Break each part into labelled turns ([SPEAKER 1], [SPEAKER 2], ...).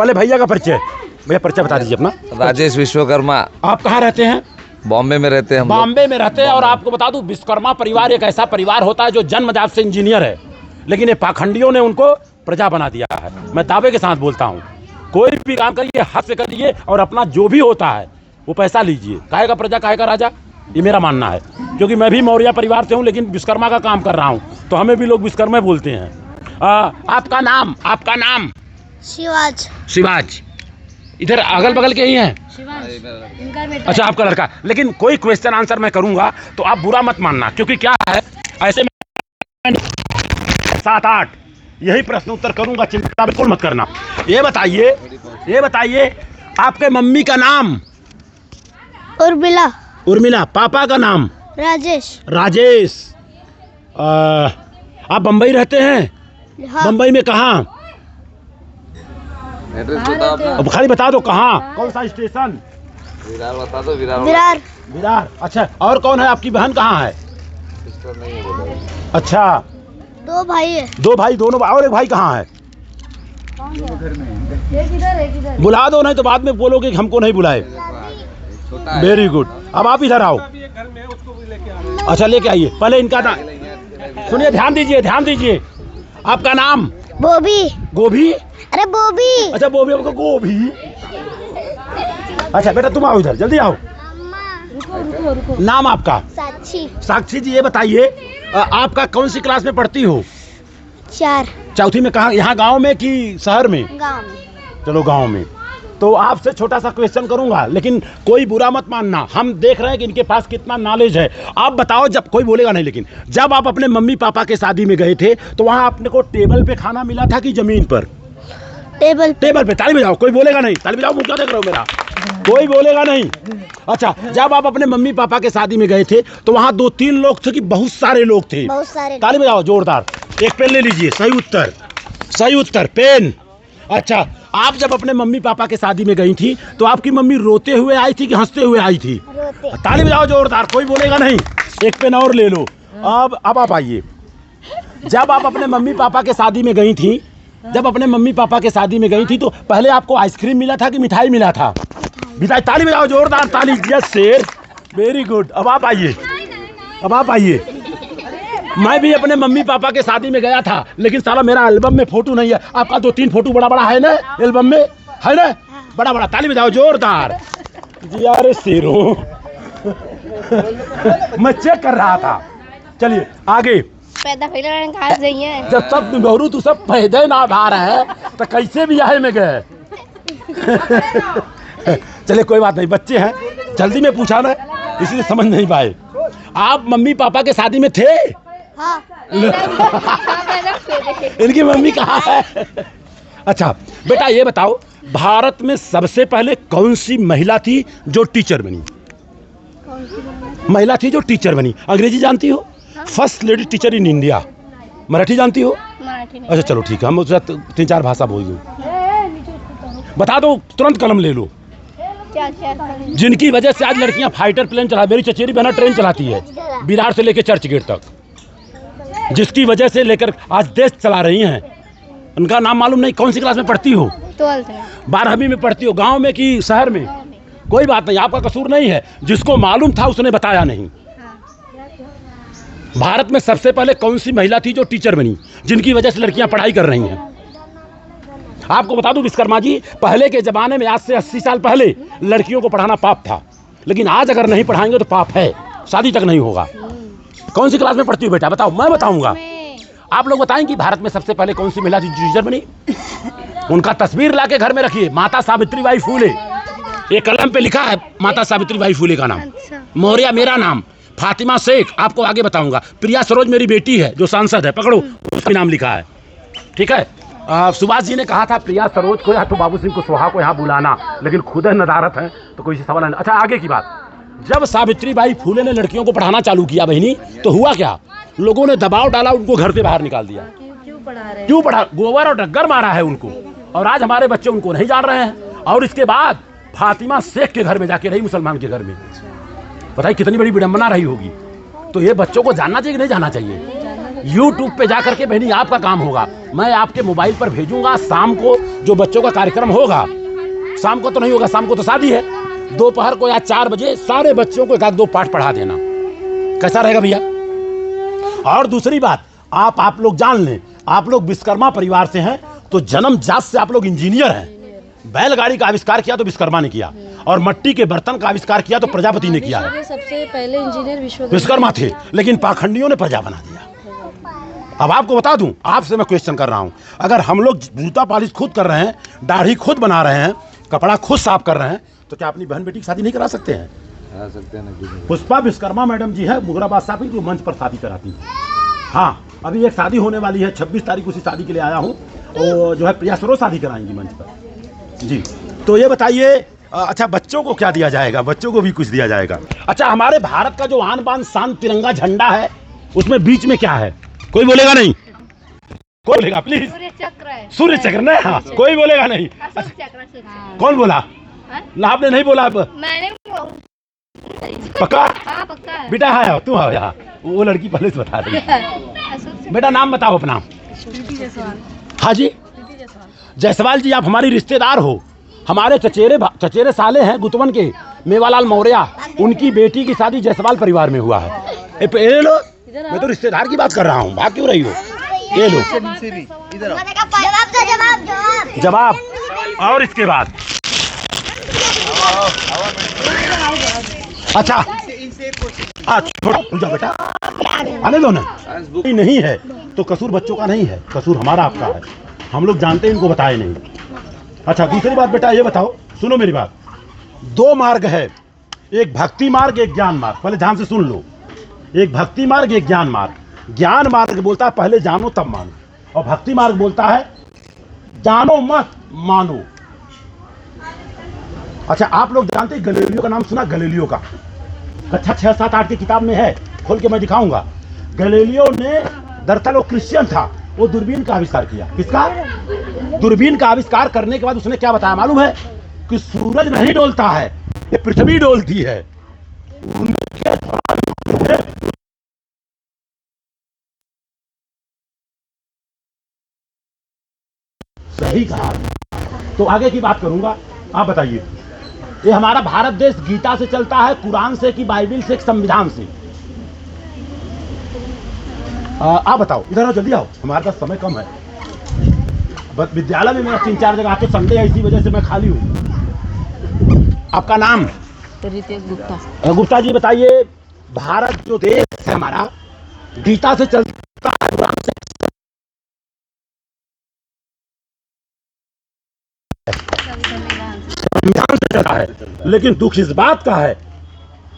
[SPEAKER 1] पहले भैया का परिचय, भैया परिचय बता दीजिए अपना।
[SPEAKER 2] राजेश विश्वकर्मा।
[SPEAKER 1] आप कहाँ रहते हैं?
[SPEAKER 2] बॉम्बे में रहते हैं हम।
[SPEAKER 1] बॉम्बे में रहते हैं। और आपको बता दूं, विश्वकर्मा परिवार एक ऐसा परिवार होता है जो जन्मजात से इंजीनियर है, लेकिन ये पाखंडियों ने उनको प्रजा बना दिया है। मैं दावे के साथ बोलता हूँ, कोई भी काम करिए हाथ से करिए और अपना जो भी होता है वो पैसा लीजिए। काहे का प्रजा काहे का राजा, ये मेरा मानना है। क्योंकि मैं भी मौर्य परिवार से हूँ, लेकिन विश्वकर्मा का काम कर रहा हूँ, तो हमें भी लोग विश्वकर्मा बोलते हैं। आपका नाम? आपका नाम?
[SPEAKER 3] शिवाज।
[SPEAKER 1] शिवाज। इधर अगल बगल के ही हैं? अच्छा, आपका लड़का। लेकिन कोई क्वेश्चन आंसर मैं करूंगा तो आप बुरा मत मानना, क्योंकि क्या है, ऐसे में 7-8 यही प्रश्न उत्तर करूंगा, चिंता बिल्कुल मत करना। ये बताइए आपके मम्मी का नाम?
[SPEAKER 3] उर्मिला।
[SPEAKER 1] उर्मिला। पापा का नाम? राजेश। आप बम्बई रहते हैं?
[SPEAKER 3] हाँ।
[SPEAKER 1] बम्बई में कहाँ? अब खाली बता दो कहाँ, कौन सा स्टेशन?
[SPEAKER 2] विरार बता दो।
[SPEAKER 1] विरार। अच्छा, और कौन है? आपकी बहन कहाँ है? अच्छा,
[SPEAKER 3] 2 भाई है।
[SPEAKER 1] 2 भाई, दोनों। और एक भाई कहाँ है? बुला दो, नहीं तो बाद में बोलोगे कि हमको नहीं बुलाए। Very good. अब आप इधर आओ। अच्छा, लेके आइए। पहले इनका नाम सुनिए, ध्यान दीजिए। आपका नाम?
[SPEAKER 3] बोबी।
[SPEAKER 1] गोभी?
[SPEAKER 3] अरे बोबी।
[SPEAKER 1] अच्छा, बोबी। आपका गोभी। अच्छा बेटा, तुम आओ इधर, जल्दी आओ।
[SPEAKER 3] रुको।
[SPEAKER 1] नाम आपका?
[SPEAKER 3] साक्षी।
[SPEAKER 1] साक्षी जी, ये बताइए आपका कौन सी क्लास में पढ़ती हो?
[SPEAKER 3] 4।
[SPEAKER 1] चौथी में। कहाँ, यहाँ गांव में कि शहर में?
[SPEAKER 3] गाँव में।
[SPEAKER 1] चलो गांव में। तो आपसे छोटा सा क्वेश्चन करूंगा, लेकिन कोई बुरा मत मानना। हम देख रहे हैं कि इनके पास कितना नॉलेज है। आप बताओ, जब कोई बोलेगा नहीं, लेकिन जब आप अपने मम्मी पापा के शादी में गए थे तो वहां आपने को टेबल पे खाना मिला था कि जमीन पर? टेबल पे। ताली बजाओ। कोई बोलेगा नहीं? ताली बजाओ। मुंह क्या देख रहे हो मेरा? कोई बोलेगा नहीं। अच्छा, जब आप अपने मम्मी पापा के शादी में गए थे तो वहां 2-3 लोग थे कि बहुत सारे लोग थे? ताली बजाओ जोरदार। एक पेन ले लीजिए। सही उत्तर पेन। अच्छा, आप जब अपने मम्मी पापा के शादी में गई थी तो आपकी मम्मी रोते हुए आई थी कि हंसते हुए आई थी?
[SPEAKER 3] रोते।
[SPEAKER 1] ताली बजाओ जोरदार। कोई बोलेगा नहीं। एक पेन और ले लो। अब आप आइए। जब आप अपने मम्मी पापा के शादी में गई थी तो पहले आपको आइसक्रीम मिला था कि मिठाई मिला था? मिठाई। ताली बजाओ जोरदार। ताली। यस शेर, वेरी गुड। अब आप आइए। मैं भी अपने मम्मी पापा के शादी में गया था, लेकिन साला मेरा एल्बम में फोटो नहीं है। आपका 2-3 फोटो बड़ा है ना एल्बम में? है ना बड़ा? ताली बजाओ जोरदार। जी यार शेरो। मैं चेक कर रहा था। चलिए आगे।
[SPEAKER 3] पैदा कहाँ से है?
[SPEAKER 1] जब सब बहुरू तू सब पैदे ना भार है तो कैसे भी आए में गए? चलिए कोई बात नहीं, बच्चे हैं, जल्दी में पूछा ना इसलिए समझ नहीं पाए। आप मम्मी पापा के शादी में थे?
[SPEAKER 3] हाँ।
[SPEAKER 1] इनकी मम्मी कहाँ है? अच्छा बेटा, ये बताओ, भारत में सबसे पहले कौन सी महिला थी जो टीचर बनी? अंग्रेजी जानती हो? First lady teacher in India. Marathi जानती हो? अच्छा चलो ठीक है, हम उसका 3-4 भाषा बोल दूँ। बता दो, तुरंत कलम ले लो। जिनकी वजह से आज लड़कियां फाइटर प्लेन चला, मेरी चचेरी बहना ट्रेन चलाती है विरार से लेकर चर्च गेट तक, जिसकी वजह से लेकर आज देश चला रही हैं। उनका नाम मालूम नहीं? कौन सी क्लास में पढ़ती हो? 12वीं में पढ़ती हो? गांव में कि शहर में? कोई बात नहीं, आपका कसूर नहीं है। जिसको मालूम था उसने बताया नहीं। भारत में सबसे पहले कौन सी महिला थी जो टीचर बनी, जिनकी वजह से लड़कियां पढ़ाई कर रही हैं? आपको बता दूं विश्वकर्मा जी, पहले के जमाने में, आज से 80 साल पहले लड़कियों को पढ़ाना पाप था, लेकिन आज अगर नहीं पढ़ाएंगे तो पाप है, शादी तक नहीं होगा। कौन सी क्लास में पढ़ती हो बेटा? बताओ, मैं बताऊंगा। आप लोग बताएं कि भारत में सबसे पहले कौन सी महिला टीचर बनी? उनका तस्वीर लाके घर में रखिए। माता सावित्री बाई फूले। एक कलम पे लिखा है माता सावित्री बाई फूले का नाम। मौर्य मेरा नाम। फातिमा शेख आपको आगे बताऊंगा। प्रिया सरोज मेरी बेटी है जो सांसद है, पकड़ो, उसका नाम लिखा है। ठीक है। सुभाष जी ने कहा था प्रिया सरोज को या तो बाबू सिंह कुशवाहा को यहाँ बुलाना, लेकिन खुद नदारत है तो कोई सवाल नहीं। अच्छा आगे की बात, जब सावित्री बाई फूले ने लड़कियों को पढ़ाना चालू किया बहनी, तो हुआ क्या? लोगों ने दबाव डाला, उनको घर से बाहर निकाल दिया। क्यों पढ़ा? गोबर और डग्गर मारा है उनको, और आज हमारे बच्चे उनको नहीं जान रहे हैं। और इसके बाद फातिमा शेख के घर में जाके रही, मुसलमान के घर में। बताइए कितनी बड़ी विडंबना रही होगी। तो ये बच्चों को जानना चाहिए कि नहीं जानना चाहिए? यूट्यूब पे जा करके बहनी आपका काम होगा, मैं आपके मोबाइल पर भेजूंगा शाम को जो बच्चों का कार्यक्रम होगा। शाम को तो नहीं होगा, शाम को तो शादी है। दोपहर को या 4 बजे सारे बच्चों को 1-2 पाठ पढ़ा देना। कैसा रहेगा भैया? और दूसरी बात, आप लोग जान लें, आप लोग विश्वकर्मा परिवार से हैं तो जन्मजात से आप लोग इंजीनियर हैं। बैलगाड़ी का आविष्कार किया तो विश्वकर्मा ने किया, और मट्टी के बर्तन का आविष्कार किया तो प्रजापति ने किया है।
[SPEAKER 3] सबसे पहले इंजीनियर
[SPEAKER 1] विश्वकर्मा थे, लेकिन पाखंडियों ने प्रजा बना दिया। अब आपको बता दूं, आपसे मैं क्वेश्चन कर रहा हूं, अगर हम लोग जूता पॉलिश खुद कर रहे हैं, दाढ़ी खुद बना रहे हैं, कपड़ा खुद साफ कर रहे हैं, तो क्या अपनी बहन बेटी की शादी नहीं करा सकते हैं?
[SPEAKER 2] करा सकते हैं ना।
[SPEAKER 1] पुष्पा विश्वकर्मा मैडम जी है मुगराबाद साहब की, जो मंच पर शादी कराती है। हाँ, अभी एक शादी होने वाली है, 26 तारीख उसी शादी के लिए आया हूँ, और जो है प्रिया सरोज शादी कराएंगी मंच पर जी। तो ये बताइए, अच्छा बच्चों को क्या दिया जाएगा? बच्चों को भी कुछ दिया जाएगा। अच्छा, हमारे भारत का जो आन बान शान तिरंगा झंडा है, उसमें बीच में क्या है? कोई बोलेगा नहीं? कोई बोलेगा प्लीज?
[SPEAKER 3] सूर्य चक्र है।
[SPEAKER 1] सूर्य चक्र ना? हाँ, कोई बोलेगा नहीं? कौन बोला? ना, आपने नहीं बोला।
[SPEAKER 3] मैंने
[SPEAKER 1] पक्का?
[SPEAKER 3] हाँ, पक्का है।
[SPEAKER 1] बेटा है, तुम आओ यहाँ, वो लड़की पहले से बता रही। बेटा नाम बताओ अपना। हाँ जी, जायसवाल जी, आप हमारी रिश्तेदार हो। हमारे चचेरे साले हैं गुतवन के, मेवालाल मौर्य, उनकी बेटी की शादी जायसवाल परिवार में हुआ है। ये लो, मैं तो रिश्तेदार की बात कर रहा हूँ, भाग क्यों रही हो? ये लो जवाब। और इसके बाद अच्छा, छोड़ो जाओ बेटा, आने दो ना। नहीं है तो कसूर बच्चों का नहीं है, कसूर हमारा आपका है। हम लोग जानते हैं, इनको बताए नहीं। अच्छा, दूसरी बात बेटा, ये बताओ, सुनो मेरी बात। 2 मार्ग है, एक भक्ति मार्ग, एक ज्ञान मार्ग। पहले ध्यान से सुन लो, एक भक्ति मार्ग, एक ज्ञान मार्ग। ज्ञान मार्ग बोलता है पहले जानो तब मानो, और भक्ति मार्ग बोलता है जानो मत मानो। अच्छा, आप लोग जानते हैं गैलीलियो का नाम सुना? गैलीलियो का कक्षा 6, 7, 8 की किताब में है, खोल के मैं दिखाऊंगा। गैलीलियो ने, दरअसल वो क्रिश्चियन था, वो दूरबीन का आविष्कार किया। किसका? दूरबीन का आविष्कार करने के बाद उसने क्या बताया मालूम है? कि सूरज नहीं डोलता है, ये पृथ्वी डोलती है। सही कहा। तो आगे की बात करूंगा, आप बताइए, ये हमारा भारत देश गीता से चलता है, कुरान से, कि बाइबिल से, संविधान से? आप बताओ, इधर आओ, जल्दी आओ, हमारे पास समय कम है। बस विद्यालय में मेरा 3-4 जगह आके संडे है, इसी वजह से मैं खाली हूँ। आपका नाम?
[SPEAKER 3] रितेश गुप्ता।
[SPEAKER 1] गुप्ता जी, बताइए, भारत जो देश है हमारा, गीता से चलता है, कुरान से संविधान से चलता है, लेकिन दुख इस बात का है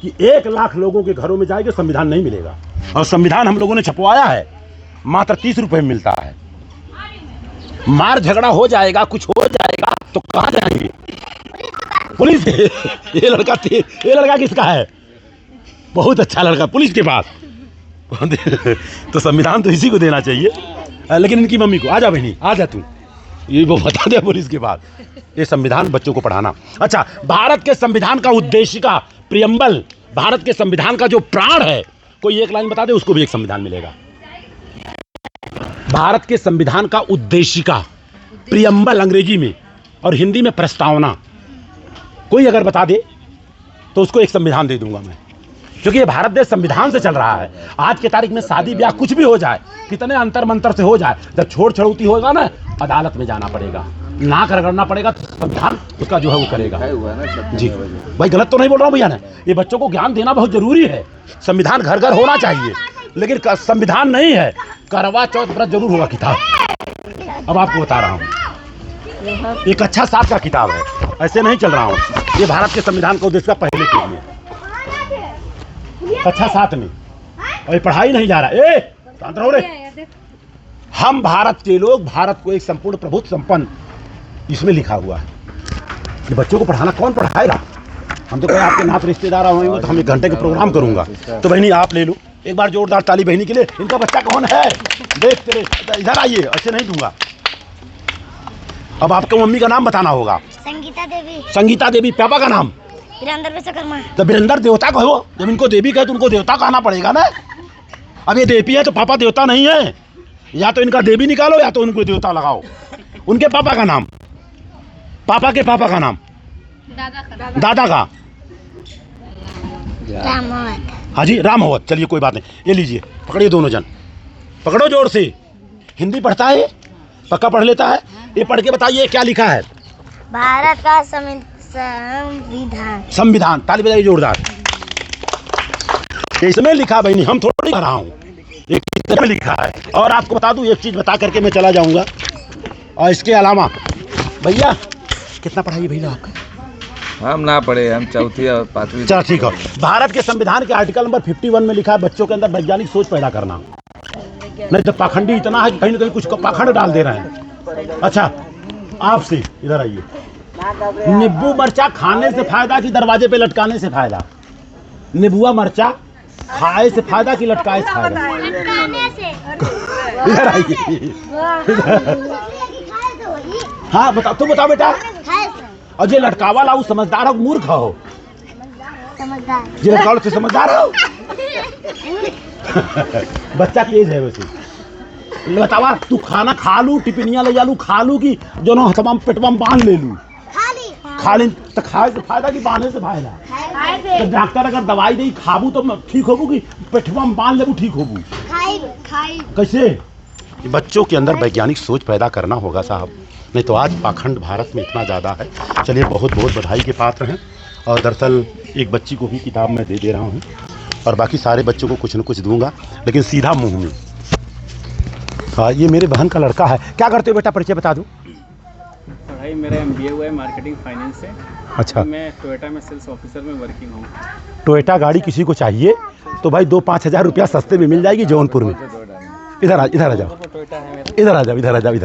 [SPEAKER 1] कि 1 लाख लोगों के घरों में जाएंगे, संविधान नहीं मिलेगा। और संविधान हम लोगों ने छपवाया है, मात्र 30 रुपए में मिलता है। मार झगड़ा हो जाएगा, कुछ हो जाएगा तो कहाँ जाएंगे? पुलिस। ये लड़का किसका है? बहुत अच्छा लड़का, पुलिस के पास। तो संविधान तो इसी को देना चाहिए, लेकिन इनकी मम्मी को। आजा बहनी, आजा तू, ये वो बता दे पुलिस के पास। ये संविधान बच्चों को पढ़ाना। अच्छा, भारत के संविधान का उद्देशिका, प्रियम्बल, भारत के संविधान का जो प्राण है, कोई एक लाइन बता दे, उसको भी एक संविधान मिलेगा। भारत के संविधान का उद्देशिका, प्रियम्बल अंग्रेजी में, और हिंदी में प्रस्तावना, कोई अगर बता दे तो उसको एक संविधान दे दूंगा मैं, क्योंकि ये भारत देश संविधान से चल रहा है। आज के तारीख में शादी ब्याह कुछ भी हो जाए, कितने अंतर मंतर से हो जाए, जब छोड़ छड़ौती होगा ना, अदालत में जाना पड़ेगा, नाक रगड़ना पड़ेगा, तो संविधान उसका जो है वो करेगा। जी भाई, गलत तो नहीं बोल रहा हूँ भैया ना? ये बच्चों को ज्ञान देना बहुत जरूरी है। संविधान घर घर होना चाहिए, लेकिन संविधान नहीं है, करवा चौथ व्रत जरूर होगा किताब। अब आपको बता रहा हूँ, एक अच्छा 7 का किताब है, ऐसे नहीं चल रहा हूँ। ये भारत के संविधान का उद्देश्य पहले के लिए, कक्षा 7 में, और ये पढ़ाई नहीं जा रहा। ए शांत रहो रे। हम भारत के लोग, भारत को एक संपूर्ण प्रभुत्व संपन्न, इसमें लिखा हुआ है। ये बच्चों को पढ़ाना कौन पढ़ाएगा? हम तो कहें आपके नात रिश्तेदार होंगे तो हम 1 घंटे का प्रोग्राम करूंगा। तो बहनी आप ले लो, एक बार जोरदार ताली बहनी के लिए। इनका बच्चा कौन है? देखते रहे, इधर आइए, ऐसे नहीं दूंगा। अब आपको मम्मी का नाम बताना होगा।
[SPEAKER 3] संगीता देवी।
[SPEAKER 1] संगीता देवी। पापा का नाम?
[SPEAKER 3] वीरेंद्र विश्वकर्मा।
[SPEAKER 1] तो वीरेंद्र देवता कहो, जब इनको देवी कहे तो उनको देवता कहना पड़ेगा ना। अब ये देवी है तो पापा देवता नहीं है, या तो इनका देवी निकालो या तो उनको देवता लगाओ। उनके पापा का नाम, पापा के पापा का नाम, दादा का
[SPEAKER 3] रामावत।
[SPEAKER 1] हाँ जी रामवत। चलिए कोई बात नहीं, ये लीजिए, पकड़िए दोनों जन, पकड़ो जोर से। हिंदी पढ़ता है, पक्का पढ़ लेता है। ये पढ़ के बताइए क्या लिखा है।
[SPEAKER 3] भारत का संविधान।
[SPEAKER 1] संविधान, ताली बजाइए जोरदार। इसमें लिखा बहनी, हम थोड़ी कर रहा हूँ, एक इसमें लिखा है। और आपको बता दूं, एक चीज बता करके मैं चला जाऊंगा। और इसके अलावा भैया कितना पढ़ाई है भैया आपका?
[SPEAKER 2] हम ना पढ़े, हम चौथी और पांचवी।
[SPEAKER 1] चलो ठीक है। भारत के संविधान के आर्टिकल नंबर 51 में लिखा है बच्चों के अंदर वैज्ञानिक सोच पैदा करना। नहीं तो पाखंडी इतना है कि कहीं ना कहीं कुछ पाखंड डाल दे रहे हैं। अच्छा आपसे इधर आइए, नींबू मिर्चा खाने से फायदा कि दरवाजे पे लटकाने से फायदा? नींबुआ मिर्चा खाए से फायदा कि लटकाए से फायदा? इधर आइए। हाँ बताओ, तुम बताओ बेटा। और ये लटकावा लाऊ समझदार हो मूर्ख हो?
[SPEAKER 3] समझदार।
[SPEAKER 1] ये लटकाओ तो समझदार हो। बच्चा तेज है वैसे। बतावा तू खाना खा लू, टिफिनिया ले जा लू, खा लू कि जो ना हथवा में पेटवा में बांध ले लू? खा ले तो खाए से फायदा कि बांधे से फायदा? तो डॉक्टर अगर दवाई दे खाबू तो ठीक होबू कि पेटवा में बांध लेबू ठीक होबू? कैसे? बच्चों के अंदर वैज्ञानिक सोच पैदा करना होगा साहब, नहीं तो आज पाखंड भारत में इतना ज़्यादा है। चलिए बहुत बहुत बधाई के पात्र हैं। और दरअसल एक बच्ची को भी किताब मैं दे रहा हूँ और बाकी सारे बच्चों को कुछ न कुछ दूंगा, लेकिन सीधा मुंह में। हाँ ये मेरे बहन का लड़का है। क्या करते हो बेटा, परिचय बता दूँ?
[SPEAKER 4] पढ़ाई मेरा MBA हुआ है मार्केटिंग फाइनेंस से।
[SPEAKER 1] अच्छा।
[SPEAKER 4] मैं टोयोटा में सेल्स ऑफिसर में वर्किंग हूँ।
[SPEAKER 1] टोयोटा गाड़ी किसी को चाहिए तो भाई 2-5 हज़ार रुपया सस्ते में मिल जाएगी जौनपुर में। इधर आ जाओ, इधर आ जाओ, इधर आ जाओ, इधर आ जाओ, इधर।